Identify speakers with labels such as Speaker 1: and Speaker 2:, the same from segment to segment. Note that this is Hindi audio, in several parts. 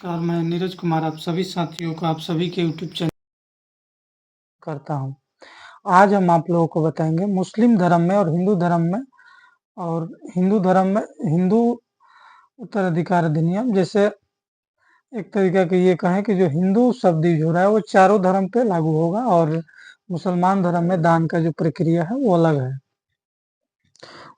Speaker 1: नमस्कार, मैं नीरज कुमार आप सभी साथियों को आप सभी के यूट्यूब चैनल करता हूँ। आज हम आप लोगों को बताएँगे मुस्लिम धर्म में और हिंदू धर्म में और हिंदू धर्म में हिंदू उत्तराधिकार अधिनियम जैसे एक तरीका के ये कहें कि जो हिंदू शब्द यूज़ हो रहा है वो चारों धर्म पे लागू होगा और मुसलमान धर्म में दान का जो प्रक्रिया है वो अलग है।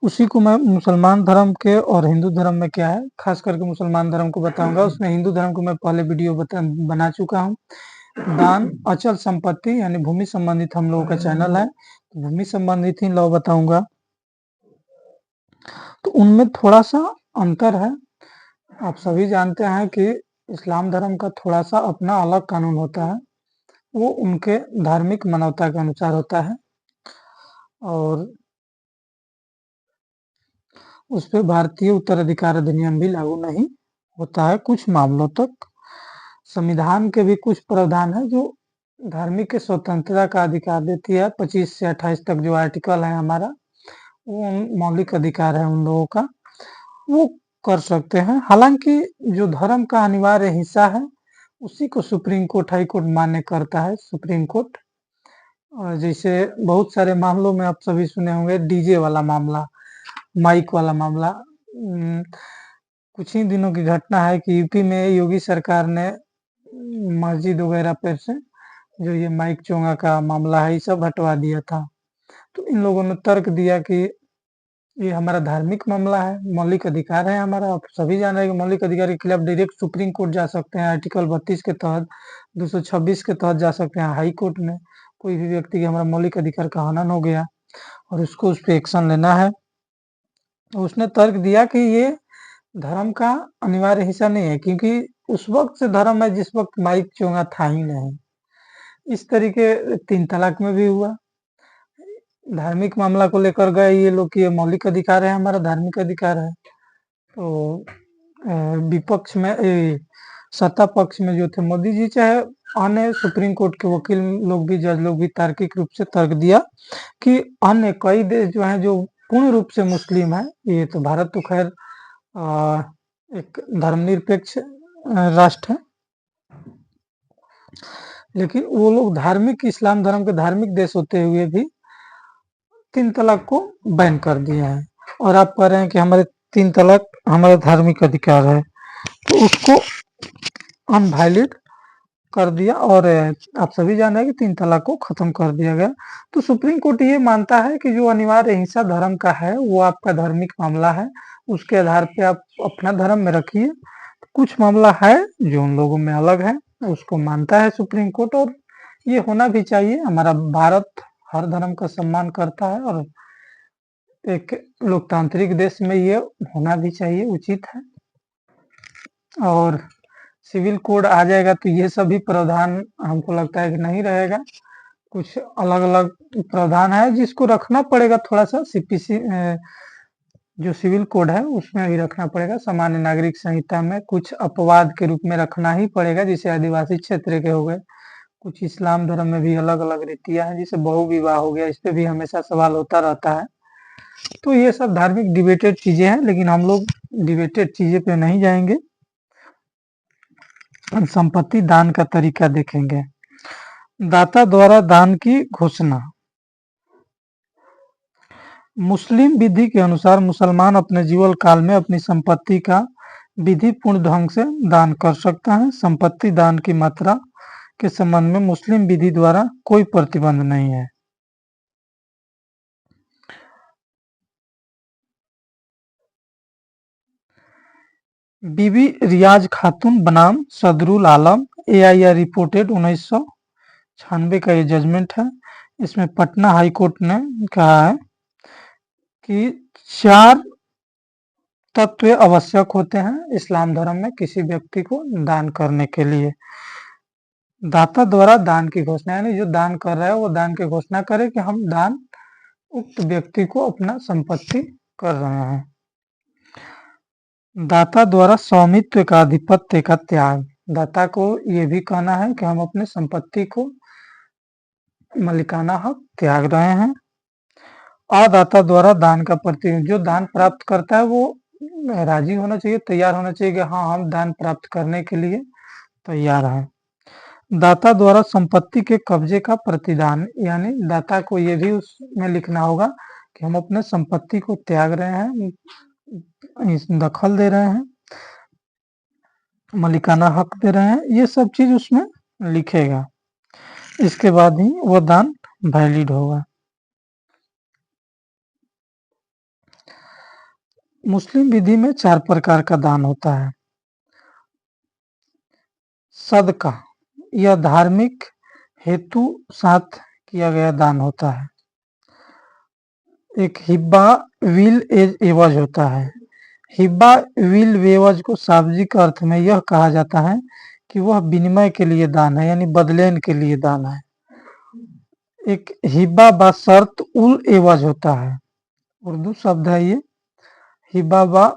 Speaker 1: उसी को मैं मुसलमान धर्म के और हिंदू धर्म में क्या है, ख़ास करके मुसलमान धर्म को बताऊँगा। उसमें हिंदू धर्म को मैं पहले वीडियो बना चुका हूँ। दान अचल संपत्ति यानी भूमि संबंधित हम लोगों का चैनल है। भूमि संबंधित ही लॉ बताऊँगा। तो उनमें थोड़ा-सा अंतर है। आप सभी जानते हैं कि इस्लाम धर्म का थोड़ा-सा अपना अलग कानून होता है। वो उनके धार्मिक मानवता के अनुसार होता है और उसपे भारतीय उत्तराधिकार अधिनियम भी लागू नहीं होता है कुछ मामलों तक। संविधान के भी कुछ प्रावधान हैं जो धार्मिक के स्वतंत्रता का अधिकार देती है। 25 से 28 तक जो आर्टिकल है हमारा, वो मौलिक अधिकार है उन लोगों का, वो कर सकते हैं। हालाँकि जो धर्म का अनिवार्य हिस्सा है, उसी को सुप्रीम कोर्ट, हाई कोर्ट मान्य करता है, सुप्रीम कोर्ट। और जैसे बहुत सारे मामलों में आप सभी सुने होंगे डीजे वाला मामला, माइक वाला मामला। कुछ ही दिनों की घटना है कि यूपी में योगी सरकार ने मस्जिद वगैरह पे से जो ये माइक चोंगा का मामला है, ये सब हटवा दिया था। तो इन लोगों ने तर्क दिया कि ये हमारा धार्मिक मामला है, मौलिक अधिकार है हमारा। आप सभी जान रहे हैं कि मौलिक अधिकार के खिलाफ डायरेक्ट सुप्रीम कोर्ट जा सकते हैं, आर्टिकल 32 के तहत, 226 के तहत जा सकते हैं हाई कोर्ट में। कोई भी व्यक्ति के हमारा मौलिक अधिकार का हनन हो गया और उसको उस पे एक्शन लेना है। तो उसने तर्क दिया कि ये धर्म का अनिवार्य हिस्सा नहीं है क्योंकि उस वक़्त से धर्म है जिस वक़्त माइक चोंगा था ही नहीं। इस तरीके 3 तलाक में भी हुआ। धार्मिक मामला को लेकर गए ये लोग कि ये मौलिक अधिकार है हमारा, धार्मिक अधिकार है। तो विपक्ष में सत्ता पक्ष में जो थे मोदी जी चाहे अन्य सुप्रीम कोर्ट के वकील लोग भी, जज लोग भी तार्किक रूप से तर्क दिया कि अन्य कई देश जो हैं जो पूर्ण रूप से मुस्लिम हैं, ये तो भारत तो खैर एक धर्मनिरपेक्ष राष्ट्र है। लेकिन वो लोग धार्मिक इस्लाम धर्म के धार्मिक देश होते हुए भी 3 तलाक को बैन कर दिए हैं और आप कह रहे हैं कि हमारे 3 तलाक हमारा धार्मिक अधिकार है, तो उसको अनवैलिड कर दिया और आप सभी जान रहे हैं कि 3 तलाक को खत्म कर दिया गया। तो सुप्रीम कोर्ट ये मानता है कि जो अनिवार्य हिस्सा धर्म का है, वो आपका धार्मिक मामला है, उसके आधार पे आप अपना धर्म में रखिए। कुछ मामला है जो उन लोगों में अलग है, उसको मानता है सुप्रीम कोर्ट और ये होना भी चाहिए। हमारा भारत हर धर्म का सम्मान करता है और एक लोकतांत्रिक देश में ये होना भी चाहिए, उचित है। और सिविल कोड आ जाएगा तो ये सभी प्रावधान हमको लगता है कि नहीं रहेगा। कुछ अलग-अलग प्रावधान है जिसको रखना पड़ेगा थोड़ा-सा सीपीसी जो सिविल कोड है उसमें भी रखना पड़ेगा। सामान्य नागरिक संहिता में कुछ अपवाद के रूप में रखना ही पड़ेगा, जैसे आदिवासी क्षेत्र के हो गए। कुछ इस्लाम धर्म में भी अलग-अलग रीतियाँ हैं, जैसे बहु विवाह हो गया, इस पे भी हमेशा सवाल होता रहता है। तो ये सब धार्मिक डिबेटेड चीज़ें हैं, लेकिन हम लोग डिबेटेड चीज़ें पे नहीं जाएँगे। संपत्ति दान का तरीका देखेंगे। दाता द्वारा दान की घोषणा। मुस्लिम विधि के अनुसार मुसलमान अपने जीवन काल में अपनी संपत्ति का विधिपूर्ण ढंग से दान कर सकता है। संपत्ति दान की मात्रा के संबंध में मुस्लिम विधि द्वारा कोई प्रतिबंध नहीं है। बीबी रियाज खातून बनाम सदरुल आलम, एआईआर रिपोर्टेड 1996 का ये जजमेंट है। इसमें पटना हाई कोर्ट ने कहा है कि 4 तत्व आवश्यक होते हैं इस्लाम धर्म में किसी व्यक्ति को दान करने के लिए। दाता द्वारा दान की घोषणा, यानी जो दान कर रहा है वो दान की घोषणा करे कि हम दान उक्त व्यक्ति को अपना संपत्ति कर रहे हैं। दाता द्वारा स्वामित्व का आधिपत्य का त्याग। दाता को ये भी कहना है कि हम अपने संपत्ति को मालिकाना हक त्याग रहे हैं। अदाता द्वारा दान का प्रतिनिधि, जो दान प्राप्त करता है वो राजी होना चाहिए, तैयार होना चाहिए कि हाँ, हम दान प्राप्त करने के लिए तैयार हैं। दाता द्वारा संपत्ति के कब्जे का प्रतिदान, यानी दाता को ये भी उसमें लिखना होगा कि हम अपने संपत्ति को त्याग रहे हैं, दखल दे रहे हैं, मालिकाना हक दे रहे हैं, ये सब चीज उसमें लिखेगा। इसके बाद ही वो दान वैलिड होगा। मुस्लिम विधि में 4 प्रकार का दान होता है। सदका, यह धार्मिक हेतु साथ किया गया दान होता है। एक हिब्बा विल एवज होता है। हिब्बा विल एवज को शाब्दिक अर्थ में यह कहा जाता है कि वह विनिमय के लिए दान है, यानी बदलेन के लिए दान है। एक हिब्बा बा शर्त उल एवज होता है, उर्दू शब्द है ये, हिब्बा बा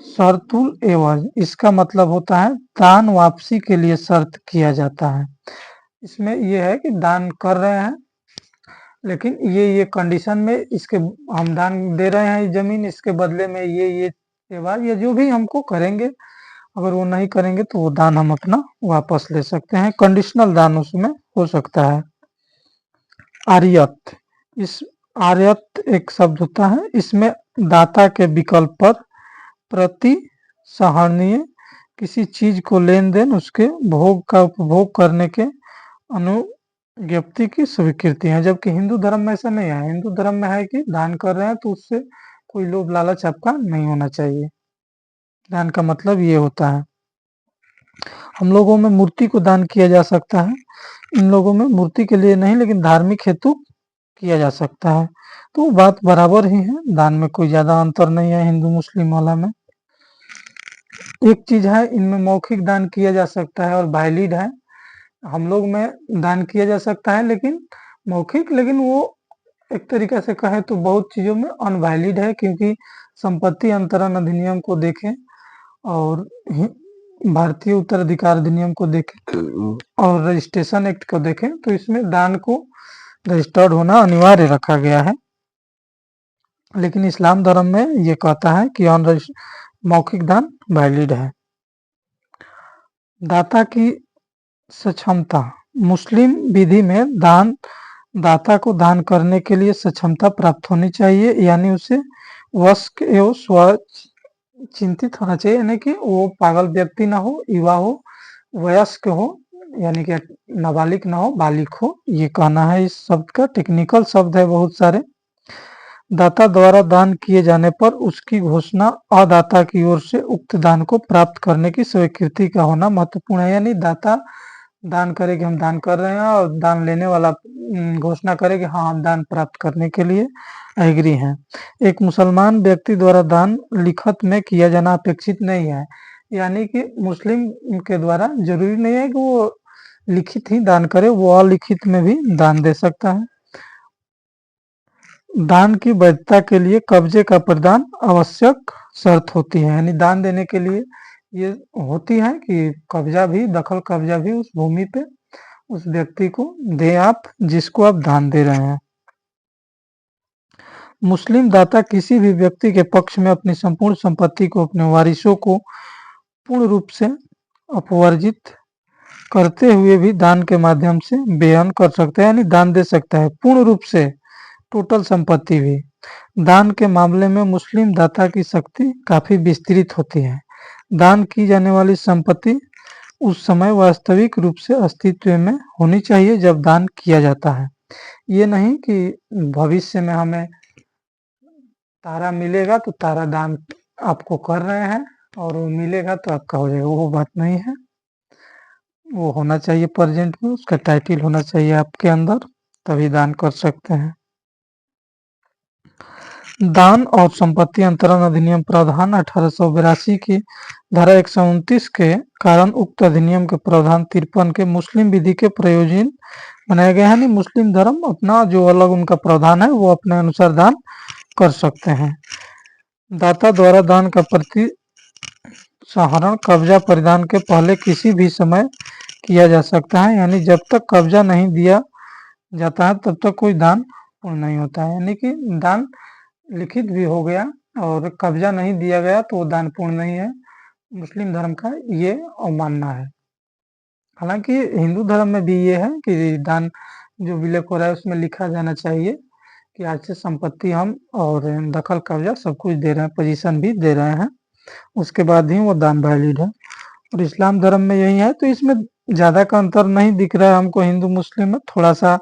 Speaker 1: शर्तुल एवज, इसका मतलब होता है दान वापसी के लिए शर्त किया जाता है। इसमें यह है कि दान कर रहे हैं, लेकिन ये कंडीशन में इसके हम दान दे रहे हैं जमीन, इसके बदले में ये एवज या जो भी हमको करेंगे, अगर वो नहीं करेंगे तो वो दान हम अपना वापस ले सकते हैं। कंडीशनल दान उसमें हो सकता है। आर्यत, इस आर्यत एक शब्द होता है, इसमें दाता के विकल्प पर प्रति सराहनीय किसी चीज को लेन देन उसके भोग का उपभोग करने के अनुज्ञप्ति की स्वीकृति है। जबकि हिंदू धर्म में ऐसा नहीं है। हिंदू धर्म में है कि दान कर रहे हैं तो उससे कोई लोभ लालच आपका नहीं होना चाहिए। दान का मतलब ये होता है। हम लोगों में मूर्ति को दान किया जा सकता है, इन लोगों में मूर्ति के लिए नहीं लेकिन धार्मिक हेतु किया जा सकता है, तो बात बराबर ही है, दान में कोई ज्यादा अंतर नहीं है हिंदू मुस्लिम वाला में। एक चीज है, इनमें मौखिक दान किया जा सकता है और वैलिड है। हम लोग में दान किया जा सकता है लेकिन मौखिक, लेकिन वो एक तरीका से कहें तो बहुत चीजों में अनवैलिड है, क्योंकि संपत्ति अंतरण अधिनियम को देखें और भारतीय उत्तराधिकार अधिनियम को देखें और रजिस्ट्रेशन एक्ट को देखें तो इसमें दान को रजिस्टर्ड होना अनिवार्य रखा गया है। लेकिन इस्लाम धर्म में ये कहता है कि मौखिक दान वैलिड है। दाता की सक्षमता, मुस्लिम विधि में दाता को दान करने के लिए सक्षमता प्राप्त होनी चाहिए, यानी उसे वश एवं स्व चिंतित होना चाहिए, यानी कि वो पागल व्यक्ति ना हो, युवा हो, वयस्क हो, यानी कि नाबालिग ना हो, बालिग हो, ये कहना है। इस शब्द का टेक्निकल शब्द है बहुत सारे। दाता द्वारा दान किए जाने पर उसकी घोषणा अदाता की ओर से उक्त दान को प्राप्त करने की स्वीकृति का होना महत्वपूर्ण है। यानी दाता दान करे कि हम दान कर रहे हैं और दान लेने वाला घोषणा करे कि हाँ, हम दान प्राप्त करने के लिए एग्री हैं। एक मुसलमान व्यक्ति द्वारा दान लिखत में किया जाना अपेक्षित नहीं है, यानी कि मुस्लिम के द्वारा जरूरी नहीं है कि वो लिखित ही दान करे, वो अलिखित में भी दान दे सकता है। दान की वैधता के लिए कब्जे का प्रदान आवश्यक शर्त होती है, यानी दान देने के लिए ये होती है कि कब्जा भी, दखल कब्जा भी उस भूमि पे उस व्यक्ति को दे आप जिसको आप दान दे रहे हैं। मुस्लिम दाता किसी भी व्यक्ति के पक्ष में अपनी संपूर्ण संपत्ति को अपने वारिसों को पूर्ण रूप से अपवर्जित करते हुए भी दान के माध्यम से बेअन कर सकता है, यानी दान दे सकता है पूर्ण रूप से, टोटल संपत्ति भी। दान के मामले में मुस्लिम दाता की शक्ति काफी विस्तृत होती है। दान की जाने वाली संपत्ति उस समय वास्तविक रूप से अस्तित्व में होनी चाहिए जब दान किया जाता है। ये नहीं कि भविष्य में हमें तारा मिलेगा तो तारा दान आपको कर रहे हैं और वो मिलेगा तो आपका हो जाएगा, वो बात नहीं है। वो होना चाहिए प्रेजेंट में, उसका टाइटल होना चाहिए आपके अंदर, तभी दान कर सकते हैं। दान और संपत्ति अंतरण अधिनियम प्रावधान 1882 की धारा 129 के कारण उक्त अधिनियम के प्रावधान 53 के मुस्लिम विधि के प्रयोजन बनाया गया है। मुस्लिम धर्म अपना जो अलग उनका प्रावधान है वो अपने अनुसार दान कर सकते हैं। दाता द्वारा दान का प्रतिसहरण कब्जा परिधान के पहले किसी भी समय किया जा सकता है, यानी जब तक कब्जा नहीं दिया जाता है तब तक कोई दान पूर्ण नहीं होता है। यानी कि दान लिखित भी हो गया और कब्जा नहीं दिया गया तो वो दान पूर्ण नहीं है। मुस्लिम धर्म का ये अवमानना है। हालाँकि हिंदू धर्म में भी ये है कि दान जो विलेप हो रहा है उसमें लिखा जाना चाहिए कि आज से संपत्ति हम और दखल कब्जा सब कुछ दे रहे हैं, पोजीशन भी दे रहे हैं, उसके बाद ही वो दान वैलिड है। और इस्लाम धर्म में यही है, तो इसमें ज़्यादा का अंतर नहीं दिख रहा है हमको हिंदू मुस्लिम में, थोड़ा-सा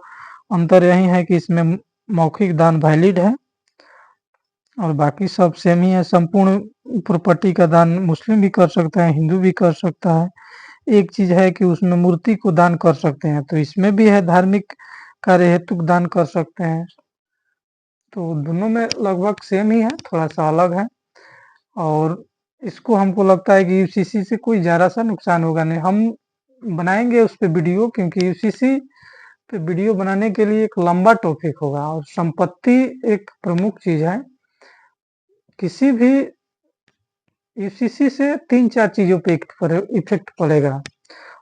Speaker 1: अंतर यही है कि इसमें मौखिक दान वैलिड है और बाकी सब सेम ही है। संपूर्ण प्रॉपर्टी का दान मुस्लिम भी कर सकता है, हिंदू भी कर सकता है। एक चीज़ है कि उसमें मूर्ति को दान कर सकते हैं, तो इसमें भी है धार्मिक कार्य हेतु दान कर सकते हैं। तो दोनों में लगभग सेम ही है, थोड़ा-सा अलग है और इसको हमको लगता है कि यूसीसी से कोई ज़्यादा-सा नुकसान होगा नहीं। हम बनाएँगे उस पे वीडियो, क्योंकि यूसीसी पे वीडियो बनाने के लिए एक लंबा टॉपिक होगा और संपत्ति एक प्रमुख चीज़ है। किसी भी यूसीसी से 3-4 चीज़ों पे इफ़ेक्ट पड़ेगा।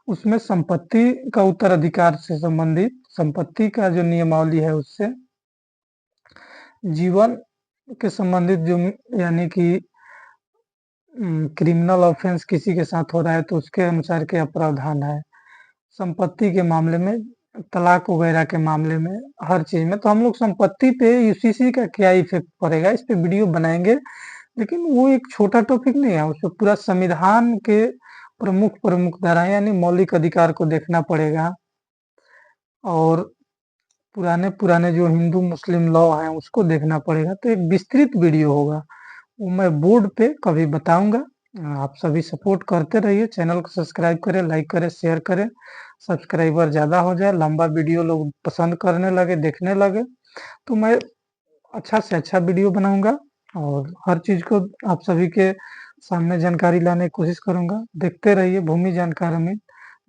Speaker 1: उसमें संपत्ति का उत्तराधिकार से संबंधित, संपत्ति का जो नियमावली है उससे, जीवन के संबंधित जो यानी कि क्रिमिनल ऑफेंस किसी के साथ हो रहा है तो उसके अनुसार क्या प्रावधान है, संपत्ति के मामले में, तलाक वगैरह के मामले में, हर चीज़ में। तो हम लोग संपत्ति पे यूसीसी का क्या इफ़ेक्ट पड़ेगा इस पे वीडियो बनाएँगे, लेकिन वो एक छोटा टॉपिक नहीं है, उसपे पूरा संविधान के प्रमुख धाराएँ यानी मौलिक अधिकार को देखना पड़ेगा और पुराने-पुराने जो हिंदू मुस्लिम लॉ हैं उसको देखना पड़ेगा, तो एक विस्तृत वीडियो होगा। वो मैं बोर्ड पे कभी बताऊँगा। आप सभी सपोर्ट करते रहिए, चैनल को सब्सक्राइब करें, लाइक करें, शेयर करें। सब्सक्राइबर ज़्यादा हो जाए, लंबा वीडियो लोग पसंद करने लगे, देखने लगे, तो मैं अच्छा से अच्छा वीडियो बनाऊँगा और हर चीज़ को आप सभी के सामने जानकारी लाने की कोशिश करूँगा। देखते रहिए भूमि जानकार अमित।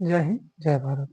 Speaker 1: जय हिंद, जय भारत।